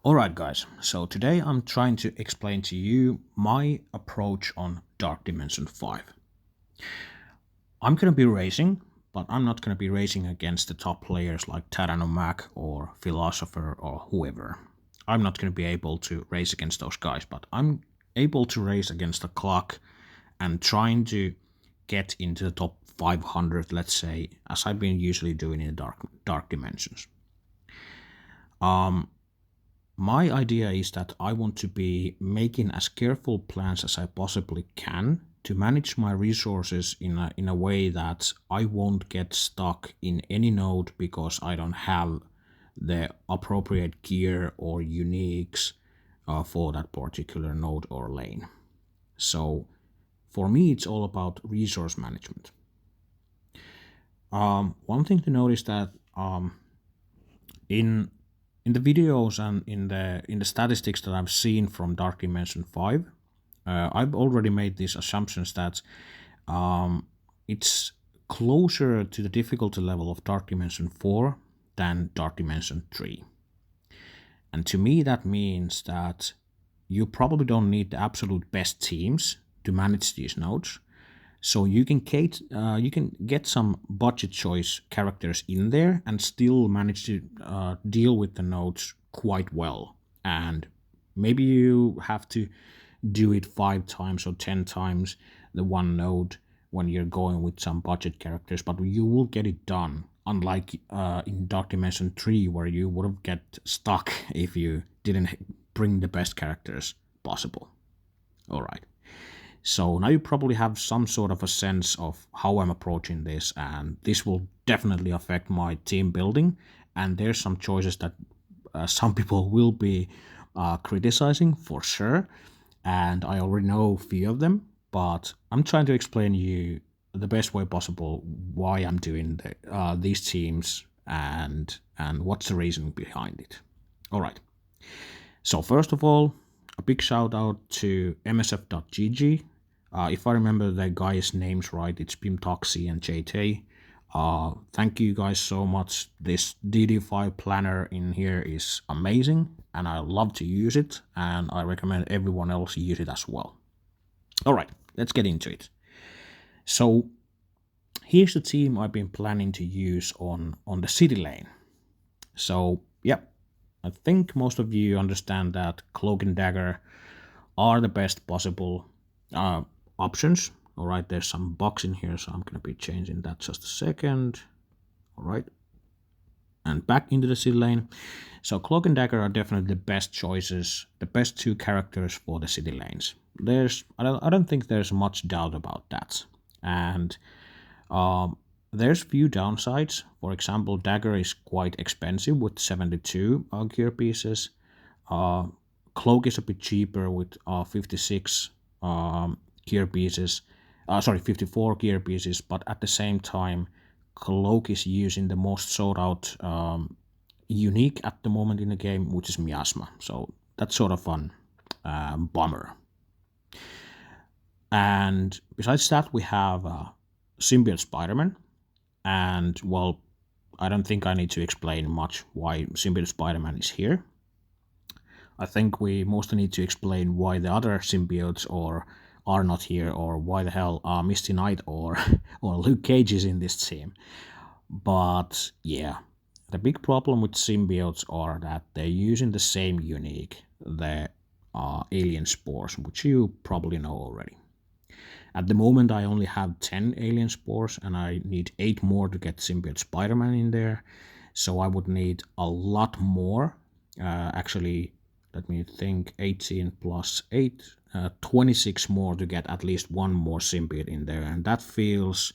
Alright guys, so today I'm trying to explain to you my approach on Dark Dimension 5. I'm gonna be racing, but I'm not gonna be racing against the top players like Taranomac or Philosopher or whoever. I'm not gonna be able to race against those guys, but I'm able to race against the clock and trying to get into the top 500, let's say, as I've been usually doing in the dark dimensions. My idea is that I want to be making as careful plans as I possibly can to manage my resources in a way that I won't get stuck in any node because I don't have the appropriate gear or uniques for that particular node or lane. So for me, it's all about resource management. One thing to notice that in the videos and in the statistics that I've seen from Dark Dimension 5, I've already made these assumptions that it's closer to the difficulty level of Dark Dimension 4 than Dark Dimension 3. And to me that means that you probably don't need the absolute best teams to manage these nodes. So you can get some budget choice characters in there and still manage to deal with the nodes quite well. And maybe you have to do it 5 times or 10 times the one node when you're going with some budget characters, but you will get it done. Unlike in Dark Dimension 3, where you would have get stuck if you didn't bring the best characters possible. Alright. So now you probably have some sort of a sense of how I'm approaching this, and this will definitely affect my team building. And there's some choices that some people will be criticizing for sure, and I already know a few of them, but I'm trying to explain you the best way possible why I'm doing these teams and what's the reason behind it. All right. So first of all, a big shout out to msf.gg. If I remember the guys' names right, it's Pimtoxy and JT. Thank you guys so much. This DD5 planner in here is amazing, and I love to use it, and I recommend everyone else use it as well. Alright, let's get into it. So here's the team I've been planning to use on the city lane. So yeah, I think most of you understand that Cloak and Dagger are the best possible options. All right, there's some box in here, so I'm going to be changing that just a second. All right, and back into the city lane. So Cloak and Dagger are definitely the best choices, the best 2 characters for the city lanes. I don't think there's much doubt about that. And there's few downsides. For example, Dagger is quite expensive with 72 gear pieces. Cloak is a bit cheaper with 56 gear pieces. 54 gear pieces, but at the same time, Cloak is using the most sought out unique at the moment in the game, which is Miasma. So that's sort of fun bummer. And besides that, we have Symbiote Spider-Man. And well, I don't think I need to explain much why Symbiote Spider-Man is here. I think we mostly need to explain why the other symbiotes are not here, or why the hell Misty Knight or Luke Cage is in this team. But yeah, the big problem with symbiotes are that they're using the same unique, the alien spores, which you probably know already. At the moment I only have 10 alien spores, and I need 8 more to get Symbiote Spider-Man in there, so I would need a lot more. Actually, let me think, 18 plus 8, 26 more to get at least 1 more symbiote in there, and that feels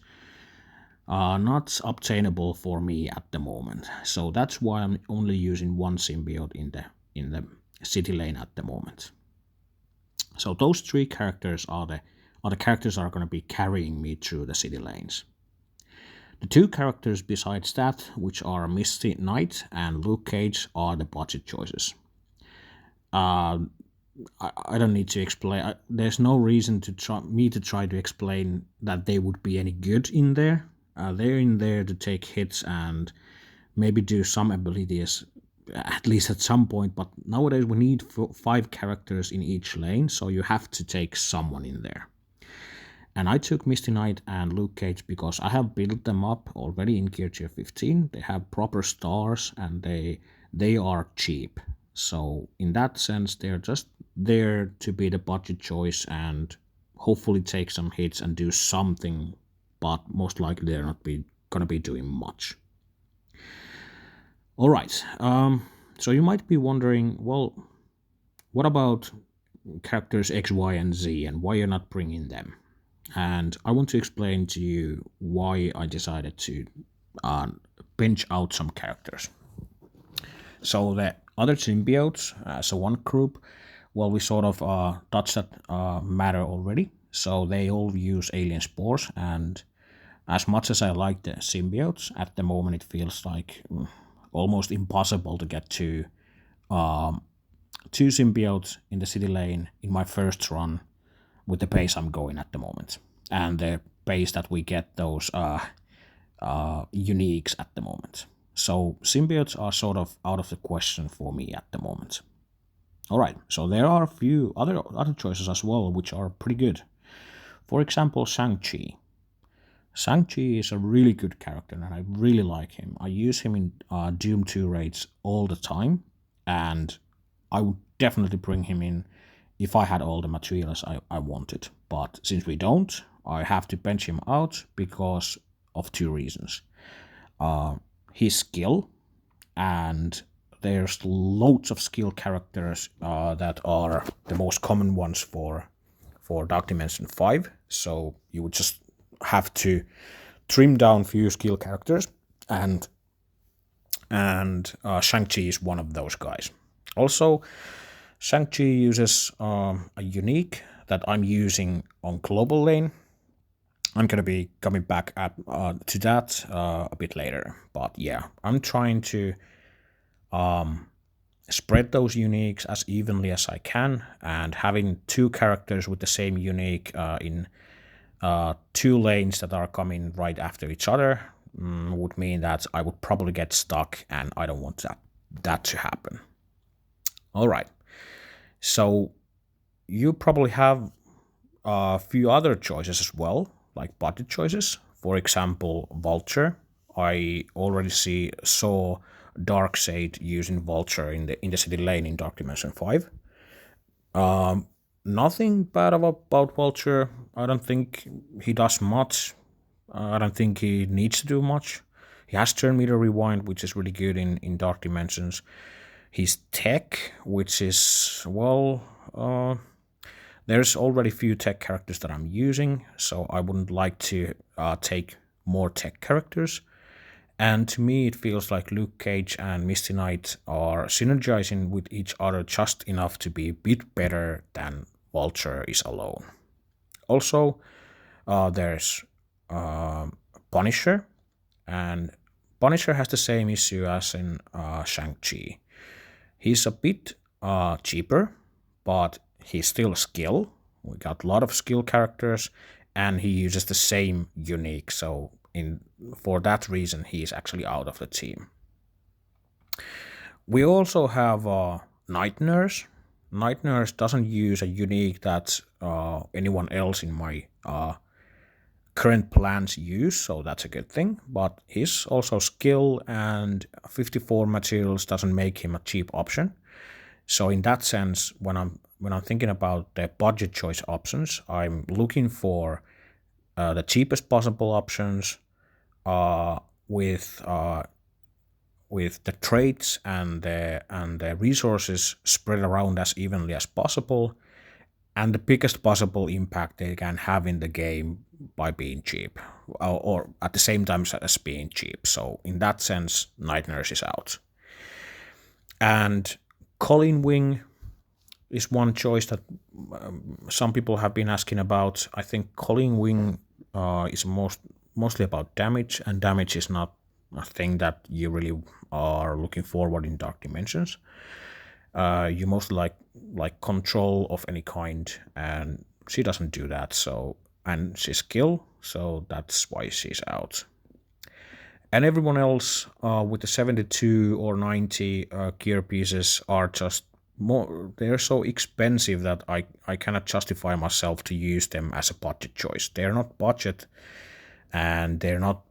not obtainable for me at the moment. So that's why I'm only using 1 symbiote in the city lane at the moment. So those 3 characters are the characters that are going to be carrying me through the city lanes. The 2 characters besides that, which are Misty Knight and Luke Cage, are the budget choices. I don't need to explain. There's no reason to try to explain that they would be any good in there. They're in there to take hits and maybe do some abilities at least at some point, but nowadays we need 5 characters in each lane, so you have to take someone in there. And I took Misty Knight and Luke Cage because I have built them up already in Gear Tier 15. They have proper stars and they are cheap. So in that sense, they're just there to be the budget choice and hopefully take some hits and do something, but most likely they're not gonna be doing much. All right. So you might be wondering, well, what about characters X, Y, and Z, and why you're not bringing them? And I want to explain to you why I decided to pinch out some characters. So the other symbiotes, so one group, well, we sort of touched that matter already. So they all use alien spores, and as much as I like the symbiotes, at the moment it feels like almost impossible to get to two symbiotes in the city lane in my first run with the pace I'm going at the moment, and the pace that we get those uniques at the moment. So symbiotes are sort of out of the question for me at the moment. All right, so there are a few other choices as well, which are pretty good. For example, Shang-Chi. Shang-Chi is a really good character, and I really like him. I use him in Doom 2 raids all the time, and I would definitely bring him in if I had all the materials I wanted. But since we don't, I have to bench him out because of 2 reasons. His skill, and there's loads of skill characters that are the most common ones for Dark Dimension 5. So you would just have to trim down few skill characters, and Shang-Chi is one of those guys. Also, Shang-Chi uses a unique that I'm using on global lane. I'm going to be coming back to that a bit later. But yeah, I'm trying to spread those uniques as evenly as I can, and having 2 characters with the same unique in 2 lanes that are coming right after each other would mean that I would probably get stuck, and I don't want that to happen. All right. So you probably have a few other choices as well, like budget choices. For example, Vulture. I already saw Darkseid using Vulture in the city lane in Dark Dimension 5. Nothing bad about Vulture. I don't think he does much. I don't think he needs to do much. He has turn meter rewind, which is really good in Dark Dimensions. His tech, which is, well, there's already few tech characters that I'm using, so I wouldn't like to take more tech characters. And to me, it feels like Luke Cage and Misty Knight are synergizing with each other just enough to be a bit better than Vulture is alone. Also, there's Punisher, and Punisher has the same issue as in Shang-Chi. He's a bit cheaper, but he's still a skill. We got a lot of skill characters, and he uses the same unique, so for that reason he is actually out of the team. We also have Night Nurse. Night Nurse doesn't use a unique that anyone else in my current plans use, so that's a good thing. But he's also skill, and 54 materials doesn't make him a cheap option. So in that sense, when I'm thinking about the budget choice options, I'm looking for the cheapest possible options with the traits and the resources spread around as evenly as possible, and the biggest possible impact they can have in the game by being cheap, or at the same time as being cheap. So in that sense, Night Nurse is out. And Colin Wing is one choice that some people have been asking about. I think Colin Wing is mostly about damage, and damage is not a thing that you really are looking forward in Dark Dimensions. You mostly like control of any kind, and she doesn't do that. So, and she's skill, so that's why she's out. And everyone else with the 72 or 90 gear pieces are just more, they're so expensive that I cannot justify myself to use them as a budget choice. They're not budget, and they're not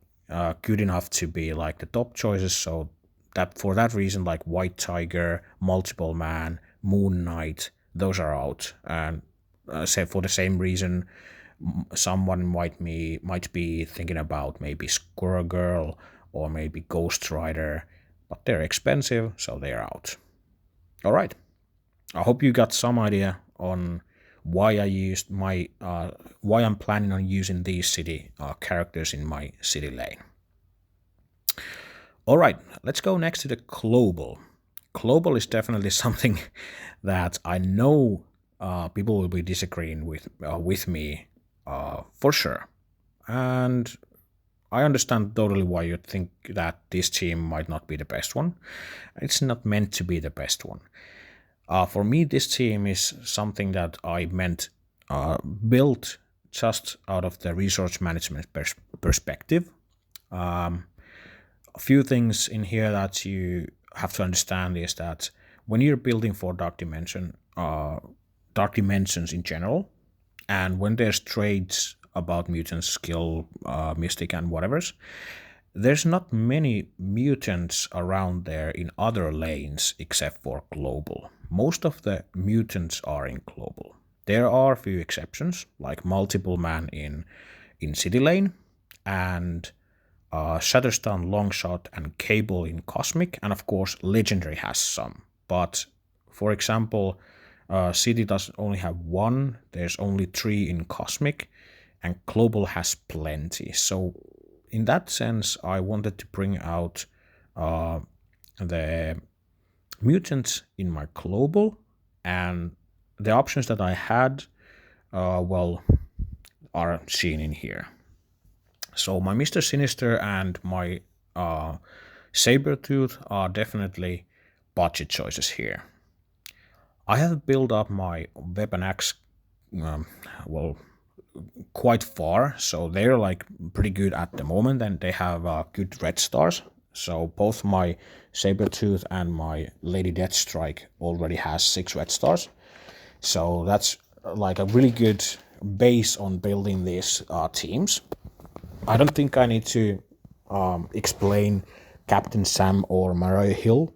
good enough to be like the top choices. So that for that reason, like White Tiger, Multiple Man, Moon Knight, those are out. And say for the same reason, someone might be thinking about maybe Squirrel Girl or maybe Ghost Rider, but they're expensive, so they're out. All right. I hope you got some idea on why I'm planning on using these city characters in my city lane. All right, let's go next to the global. Global is definitely something that I know people will be disagreeing with me for sure, and I understand totally why you think that this team might not be the best one. It's not meant to be the best one. For me, this team is something that I meant built just out of the resource management perspective. A few things in here that you have to understand is that when you're building for dark dimensions in general, and when there's traits about mutant skill, mystic, and whatever's, there's not many mutants around there in other lanes except for global. Most of the mutants are in global. There are a few exceptions, like Multiple Man in City Lane, and Shatterstone, Longshot, and Cable in Cosmic, and of course Legendary has some. But for example, City does only have one. There's only 3 in Cosmic, and Global has plenty. So in that sense, I wanted to bring out the mutants in my global, and the options that I had, are seen in here. So my Mr. Sinister and my Sabretooth are definitely budget choices here. I have built up my Weapon X, um, well, quite far, so they're like pretty good at the moment, and they have good red stars. So both my Sabretooth and my Lady Deathstrike already has 6 red stars. So that's like a really good base on building these teams. I don't think I need to explain Captain Sam or Mariah Hill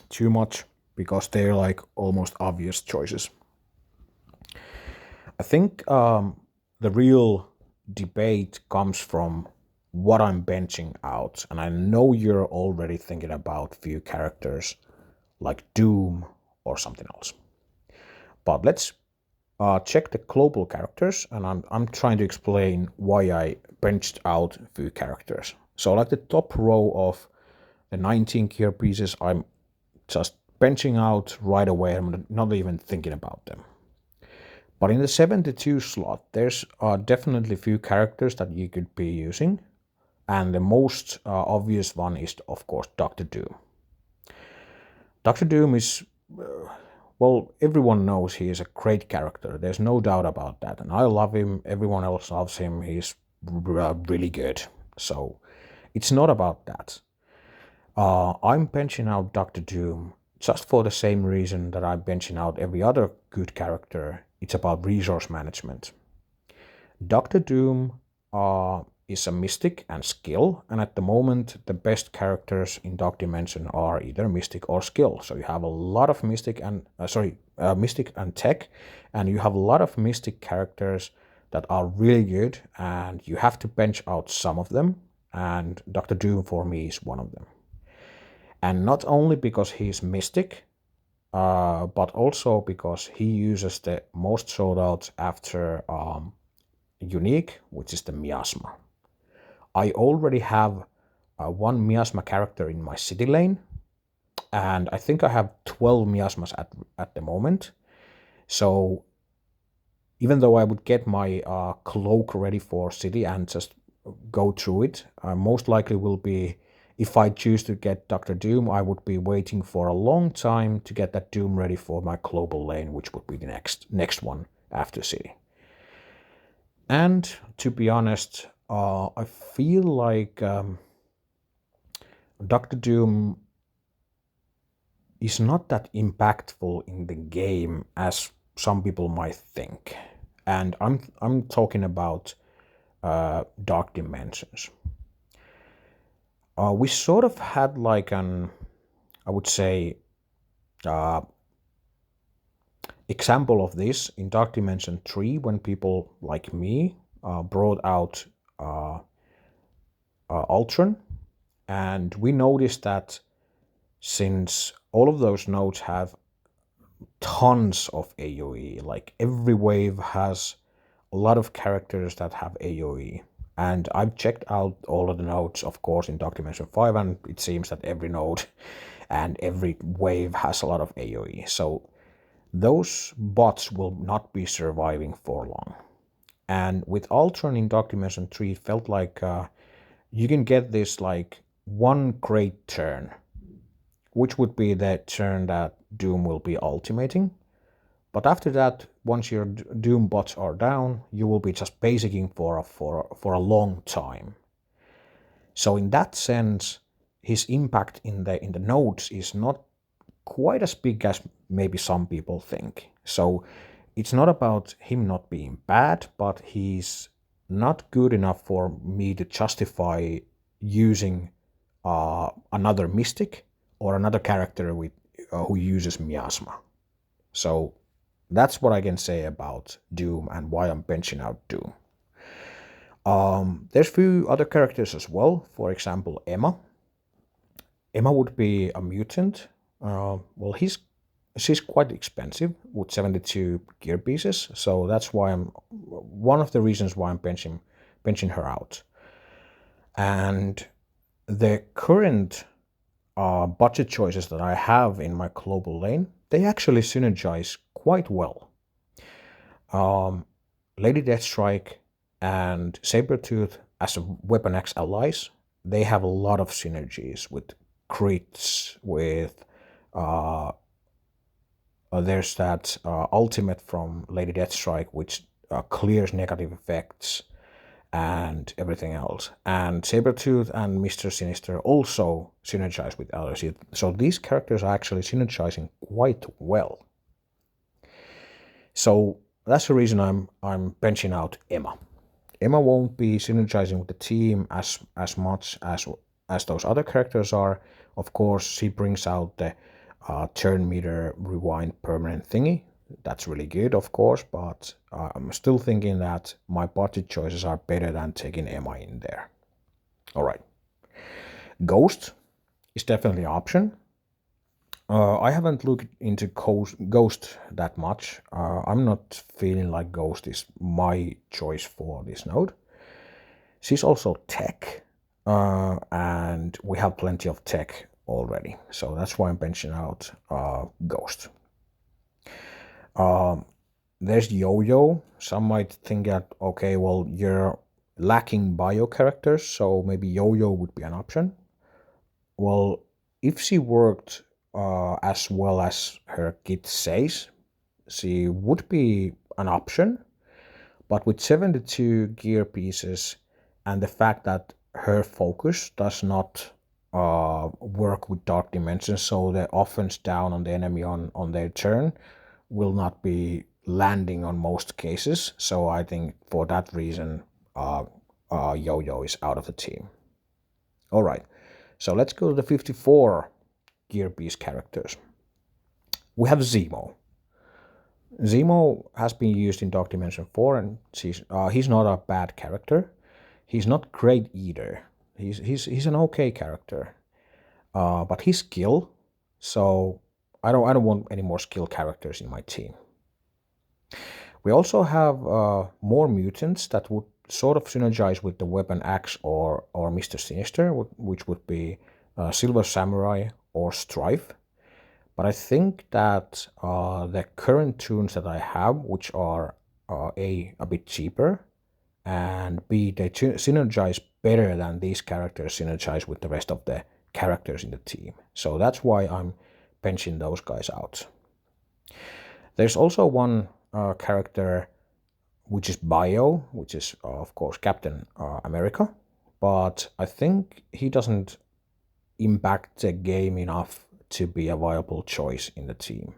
too much, because they're like almost obvious choices. I think the real debate comes from what I'm benching out, and I know you're already thinking about few characters like Doom or something else. But let's check the global characters, and I'm trying to explain why I benched out a few characters. So like the top row of the 19 gear pieces, I'm just benching out right away. I'm not even thinking about them. But in the 72 slot, there's definitely few characters that you could be using. And the most obvious one is, of course, Doctor Doom. Doctor Doom is, well, everyone knows he is a great character. There's no doubt about that. And I love him. Everyone else loves him. He's really good. So it's not about that. I'm benching out Doctor Doom just for the same reason that I'm benching out every other good character. It's about resource management. Doctor Doom is a mystic and skill, and at the moment the best characters in Dark Dimension are either mystic or skill. So you have a lot of mystic and mystic and tech, and you have a lot of mystic characters that are really good, and you have to bench out some of them, and Doctor Doom for me is one of them. And not only because he's mystic, but also because he uses the most sought out after unique, which is the miasma. I already have one miasma character in my city lane, and I think I have 12 miasmas at the moment. So even though I would get my cloak ready for city and just go through it, most likely will be, if I choose to get Dr. Doom, I would be waiting for a long time to get that Doom ready for my global lane, which would be the next one after city. And to be honest, I feel like Doctor Doom is not that impactful in the game as some people might think, and I'm talking about Dark Dimensions. We sort of had like an, I would say, uh, example of this in Dark Dimension 3 when people like me brought out uh, Ultron, and we noticed that since all of those nodes have tons of AoE, like every wave has a lot of characters that have AoE. And I've checked out all of the nodes, of course, in Dark Dimension 5, and it seems that every node and every wave has a lot of AoE. So those bots will not be surviving for long. And with Ultron in Dark Dimension 3, it felt like you can get this like one great turn, which would be the turn that Doom will be ultimating. But after that, once your Doom bots are down, you will be just basicking for a long time. So in that sense, his impact in the nodes is not quite as big as maybe some people think. So it's not about him not being bad, but he's not good enough for me to justify using another mystic or another character with who uses miasma. So that's what I can say about Doom and why I'm benching out Doom. There's few other characters as well. For example, Emma. Emma would be a mutant. Well, she's quite expensive with 72 gear pieces, so that's why I'm one of the reasons why I'm benching her out. And the current budget choices that I have in my global lane, they actually synergize quite well. Lady Deathstrike and Sabretooth as a Weapon X allies, they have a lot of synergies with crits, with there's that ultimate from Lady Deathstrike which clears negative effects and everything else. And Sabretooth and Mr. Sinister also synergize with others. So these characters are actually synergizing quite well. So that's the reason I'm benching out Emma. Emma won't be synergizing with the team as much as those other characters are. Of course, she brings out the turn meter rewind permanent thingy. That's really good, of course, but I'm still thinking that my budget choices are better than taking Emma in there. All right. Ghost is definitely an option. I haven't looked into Ghost that much. I'm not feeling like Ghost is my choice for this node. She's also tech, and we have plenty of tech already. So that's why I'm benching out Ghost. There's Yo-Yo. Some might think that, okay, well, you're lacking bio characters, so maybe Yo-Yo would be an option. Well, if she worked as well as her kit says, she would be an option. But with 72 gear pieces and the fact that her focus does not work with Dark Dimensions, so the offense down on the enemy on their turn will not be landing on most cases. So I think for that reason, Yo-Yo is out of the team. All right, so let's go to the 54 gear piece characters. We have Zemo. Zemo has been used in Dark Dimension 4, and he's not a bad character. He's not great either. He's an okay character, but he's skill. So I don't want any more skill characters in my team. We also have more mutants that would sort of synergize with the Weapon X or Mr. Sinister, which would be Silver Samurai or Strife. But I think that the current tunes that I have, which are a bit cheaper, and B, they synergize better than these characters synergize with the rest of the characters in the team. So that's why I'm benching those guys out. There's also one character which is Bio, which is of course Captain America, but I think he doesn't impact the game enough to be a viable choice in the team.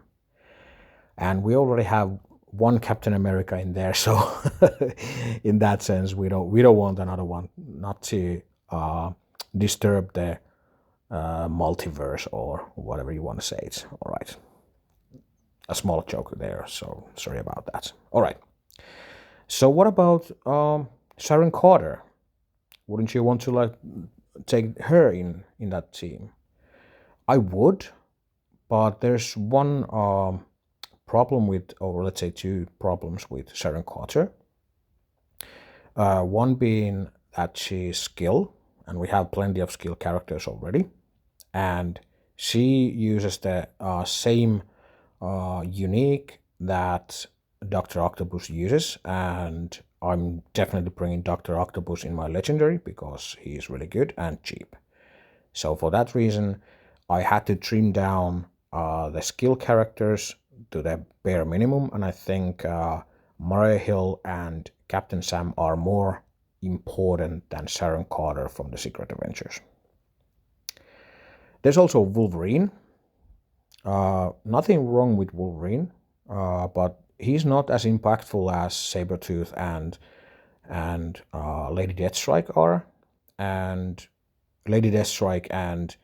And we already have one Captain America in there, so in that sense, we don't want another one, not to disturb the multiverse or whatever you want to say it. All right, a small joke there, so sorry about that. All right, so what about Sharon Carter? Wouldn't you want to like take her in that team? I would, but there's one problem with, or let's say two problems with Sharon Carter. One being that she's skill, and we have plenty of skill characters already, and she uses the same unique that Dr. Octopus uses, and I'm definitely bringing Dr. Octopus in my legendary because he is really good and cheap. So for that reason, I had to trim down the skill characters to the bare minimum, and I think Mariah Hill and Captain Sam are more important than Sharon Carter from the Secret Avengers. There's also Wolverine. Nothing wrong with Wolverine, but he's not as impactful as Sabretooth and Lady Deathstrike are, and Lady Deathstrike and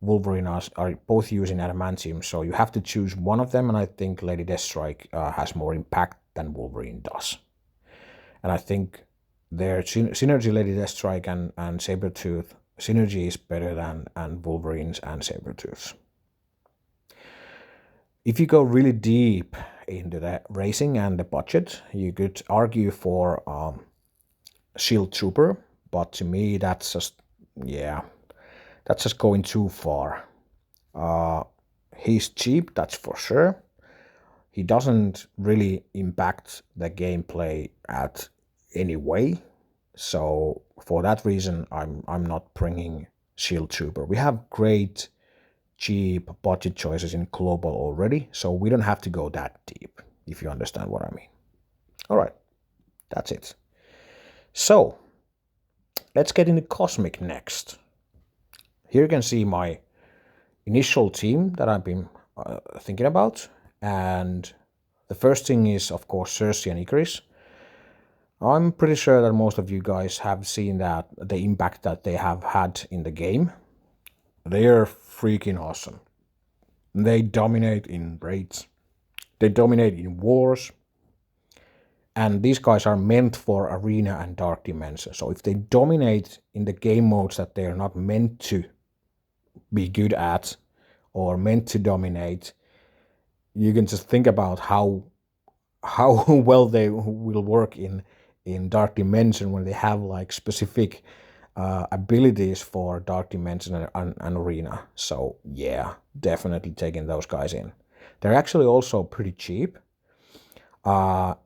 Wolverine are both using adamantium, so you have to choose one of them, and I think Lady Deathstrike has more impact than Wolverine does. And I think their synergy, Lady Deathstrike and Sabretooth, synergy is better than Wolverine's and Sabretooth's. If you go really deep into the racing and the budget, you could argue for Shield Trooper, but to me that's just, yeah, that's just going too far. He's cheap, that's for sure. He doesn't really impact the gameplay at any way. So for that reason, I'm not bringing Shield Trooper. We have great cheap budget choices in global already, so we don't have to go that deep, if you understand what I mean. All right, that's it. So let's get into Cosmic next. Here you can see my initial team that I've been thinking about, and the first thing is of course Cersei and Ikris. I'm pretty sure that most of you guys have seen that the impact that they have had in the game. They're freaking awesome. They dominate in raids, they dominate in wars, and these guys are meant for arena and dark dimension. So if they dominate in the game modes that they are not meant to be good at or meant to dominate, you can just think about how well they will work in dark dimension when they have like specific abilities for dark dimension and arena. So yeah, definitely taking those guys in. They're actually also pretty cheap. The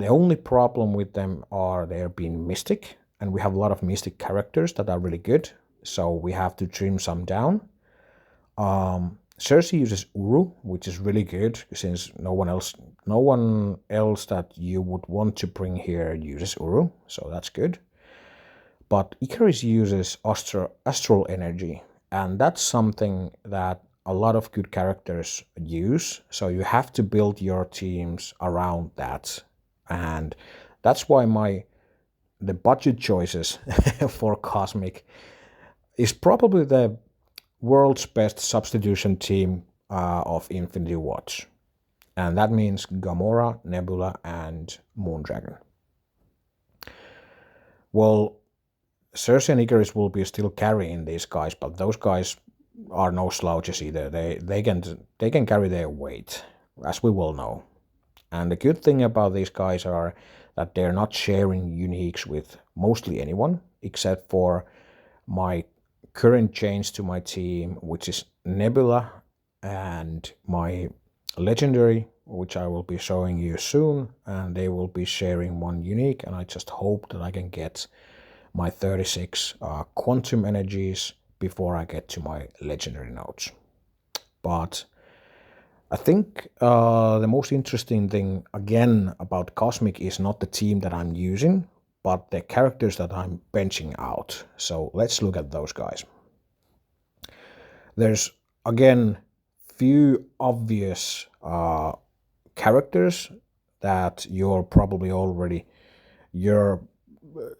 only problem with them are they're being mystic, and we have a lot of mystic characters that are really good, so we have to trim some down. Cersei uses Uru, which is really good since no one else that you would want to bring here uses Uru, so that's good. But Ikris uses astral energy, and that's something that a lot of good characters use, so you have to build your teams around that. And that's why the budget choices for Cosmic is probably the world's best substitution team of Infinity Watch. And that means Gamora, Nebula, and Moondragon. Well, Cersei and Ikris will be still carrying these guys, but those guys are no slouches either. They can carry their weight, as we will know. And the good thing about these guys are that they're not sharing uniques with mostly anyone, except for my current change to my team, which is Nebula, and my legendary, which I will be showing you soon, and they will be sharing one unique, and I just hope that I can get my 36 quantum energies before I get to my legendary nodes. But I think the most interesting thing again about Cosmic is not the team that I'm using, but the characters that I'm benching out. So let's look at those guys. There's again few obvious characters that you're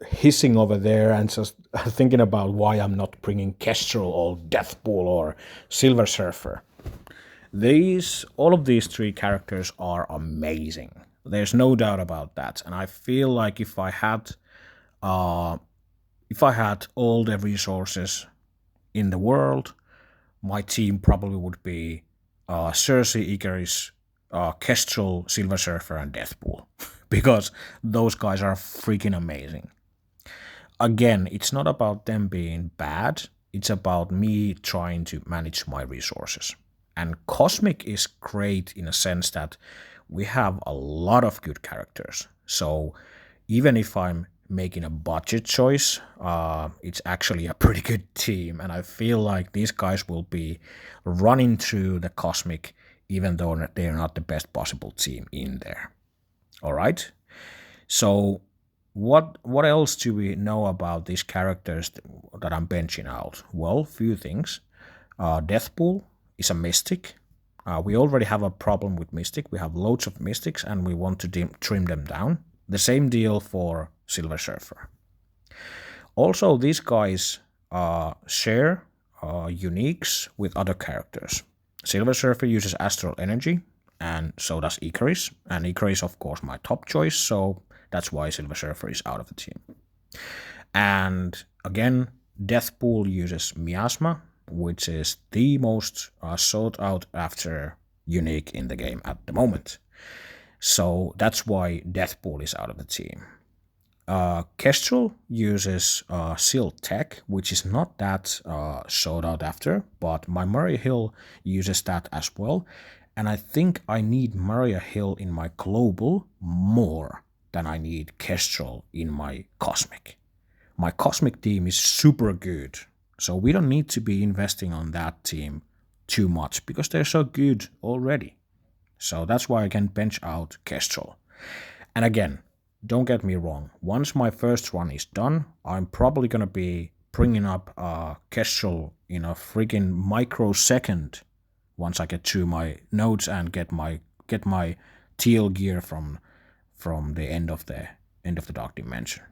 hissing over there and just thinking about why I'm not bringing Kestrel or Deathpool or Silver Surfer. All of these three characters are amazing. There's no doubt about that, and I feel like if I had all the resources in the world, my team probably would be Cersei, Ikris, Kestrel, Silver Surfer, and Deathpool, because those guys are freaking amazing. Again, it's not about them being bad, it's about me trying to manage my resources. And Cosmic is great in a sense that we have a lot of good characters. So even if I'm making a budget choice, it's actually a pretty good team. And I feel like these guys will be running through the Cosmic, even though they're not the best possible team in there. All right. So what else do we know about these characters that I'm benching out? Well, few things. Deathpool is a mystic. We already have a problem with mystic. We have loads of mystics and we want to trim them down. The same deal for Silver Surfer. Also, these guys share uniques with other characters. Silver Surfer uses astral energy, and so does Ikris. And Ikris, of course, my top choice, so that's why Silver Surfer is out of the team. And again, Deathpool uses Miasma, which is the most sought out after unique in the game at the moment. So that's why Deathpool is out of the team. Kestrel uses Seal Tech, which is not that sought out after, but my Maria Hill uses that as well. And I think I need Maria Hill in my global more than I need Kestrel in my Cosmic. My Cosmic team is super good, so we don't need to be investing on that team too much because they're so good already. So that's why I can bench out Kestrel. And again, don't get me wrong, once my first run is done, I'm probably going to be bringing up Kestrel in a freaking microsecond once I get through my nodes and get my TL gear from the end of the Dark Dimension.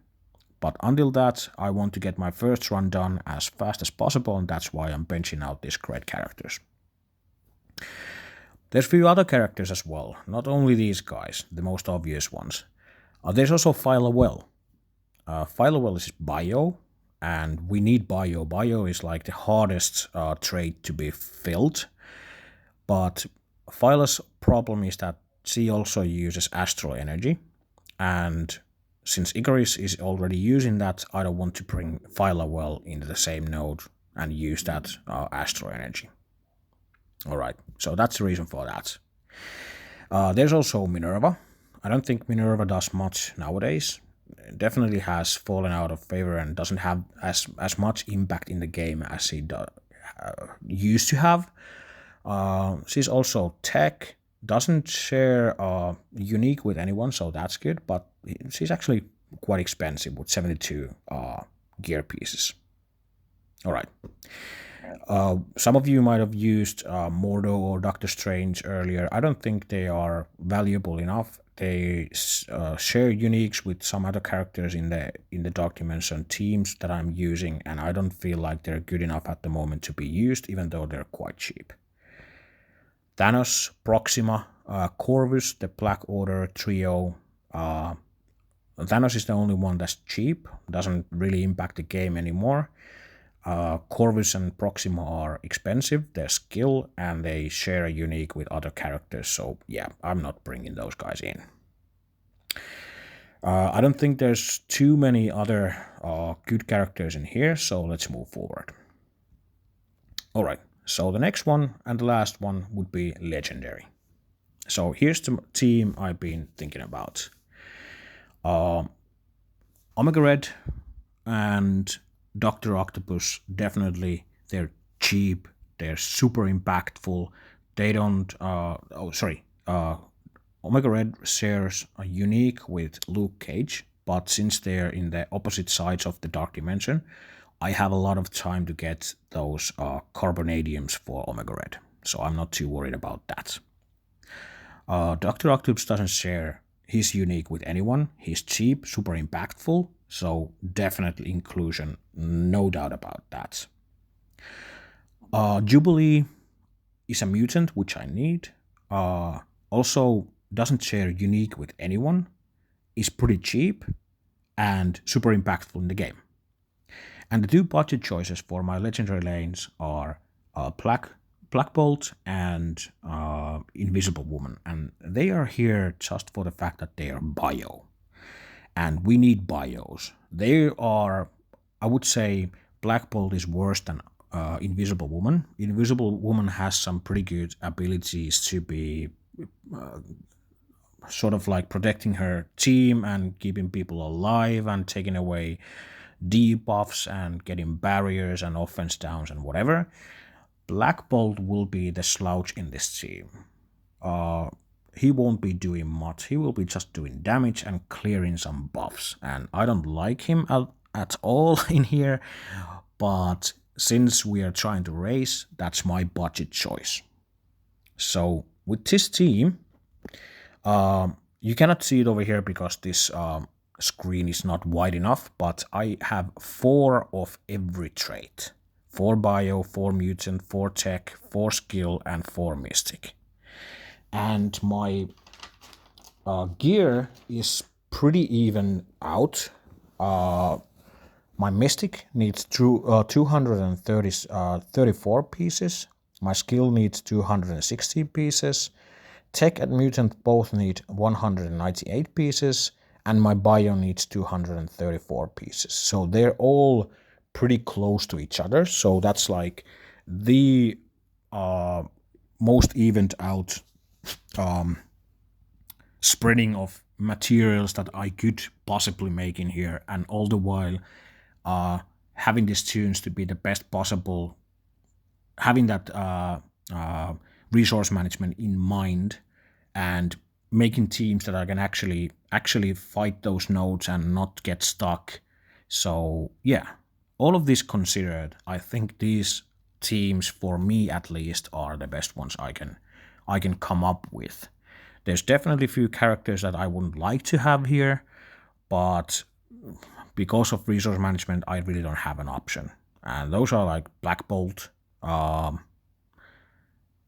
But until that, I want to get my first run done as fast as possible, and that's why I'm benching out these great characters. There's a few other characters as well, not only these guys, the most obvious ones. There's also Philowell. Philowell is bio, and we need bio. Bio is like the hardest trait to be filled. But Philowell's problem is that she also uses astral energy, and since Ikris is already using that, I don't want to bring Philowell into the same node and use that astral energy. Alright, so that's the reason for that. There's also Minerva. I don't think Minerva does much nowadays. Definitely has fallen out of favor and doesn't have as much impact in the game as she used to have. She's also tech, doesn't share unique with anyone, so that's good, but she's actually quite expensive with 72 gear pieces. Alright. Some of you might have used Mordo or Doctor Strange earlier. I don't think they are valuable enough. They share uniques with some other characters in the Dark Dimension teams that I'm using, and I don't feel like they're good enough at the moment to be used, even though they're quite cheap. Thanos, Proxima, Corvus, the Black Order trio. Thanos is the only one that's cheap, doesn't really impact the game anymore. Corvus and Proxima are expensive, they're skill, and they share a unique with other characters, so yeah, I'm not bringing those guys in. I don't think there's too many other good characters in here, so let's move forward. Alright, so the next one and the last one would be Legendary. So here's the team I've been thinking about. Omega Red and Dr. Octopus, definitely, they're cheap, they're super impactful, they don't, Omega Red shares a unique with Luke Cage, but since they're in the opposite sides of the Dark Dimension, I have a lot of time to get those carbonadiums for Omega Red, so I'm not too worried about that. Dr. Octopus doesn't share his unique with anyone. He's cheap, super impactful, so definitely inclusion, no doubt about that. Jubilee is a mutant, which I need. Also, doesn't share unique with anyone, is pretty cheap, and super impactful in the game. And the two budget choices for my legendary lanes are Black Bolt and Invisible Woman, and they are here just for the fact that they are bio, and we need bios. They are, I would say, Black Bolt is worse than Invisible Woman. Invisible Woman has some pretty good abilities to be sort of like protecting her team and keeping people alive and taking away debuffs and getting barriers and offense downs and whatever. Black Bolt will be the slouch in this team. He won't be doing much. He will be just doing damage and clearing some buffs. And I don't like him at all in here. But since we are trying to race, that's my budget choice. So with this team, you cannot see it over here because this screen is not wide enough, but I have 4 of every trait. 4 bio, 4 mutant, 4 tech, 4 skill, and 4 mystic. And my gear is pretty even out. My mystic needs 234 pieces. My skill needs 260 pieces. Tech and mutant both need 198 pieces, and my bio needs 234 pieces. So they're all pretty close to each other. So that's like the most evened out spreading of materials that I could possibly make in here, and all the while having these tunes to be the best possible, having that resource management in mind, and making teams that are going to actually fight those nodes and not get stuck. So yeah, all of this considered, I think these teams, for me at least, are the best ones I can come up with. There's definitely a few characters that I wouldn't like to have here, but because of resource management, I really don't have an option. And those are like Black Bolt,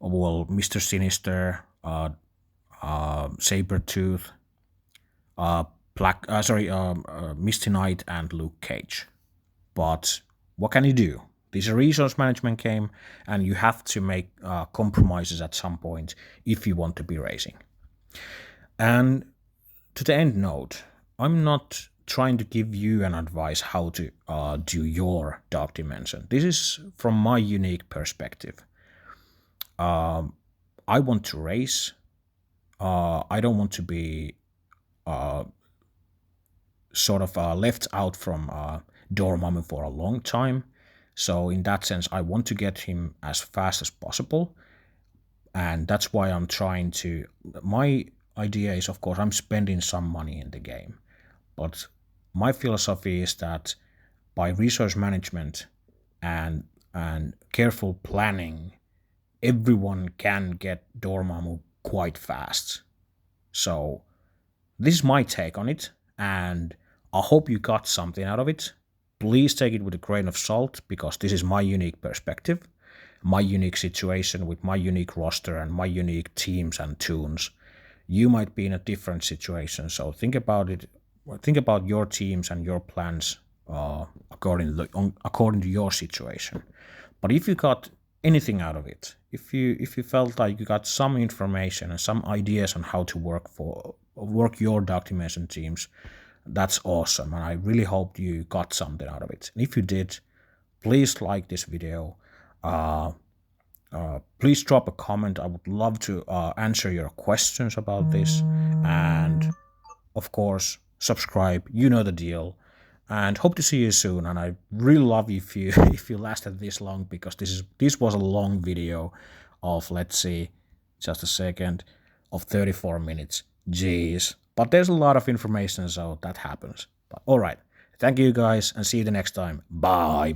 Mr. Sinister, Sabretooth, Misty Knight, and Luke Cage. But what can you do? This is a resource management game, and you have to make compromises at some point if you want to be racing. And to the end note, I'm not trying to give you an advice how to do your Dark Dimension. This is from my unique perspective. I want to race. I don't want to be sort of left out from Dormammu for a long time. So in that sense, I want to get him as fast as possible. And that's why I'm trying to... My idea is, of course, I'm spending some money in the game. But my philosophy is that by resource management and careful planning, everyone can get Dormammu quite fast. So this is my take on it, and I hope you got something out of it. Please take it with a grain of salt, because this is my unique perspective, my unique situation with my unique roster and my unique teams and tunes. You might be in a different situation, so think about it. Think about your teams and your plans according to your situation. But if you got anything out of it, if you felt like you got some information and some ideas on how to work your Dark Dimension teams, that's awesome, and I really hope you got something out of it. And if you did, please like this video. Please drop a comment. I would love to answer your questions about this, and of course, subscribe. You know the deal. And hope to see you soon. And I really love if you if you lasted this long, because this was a long video of, let's see, just a second, of 34 minutes. Jeez. But there's a lot of information, so that happens. But all right. Thank you guys and see you the next time. Bye!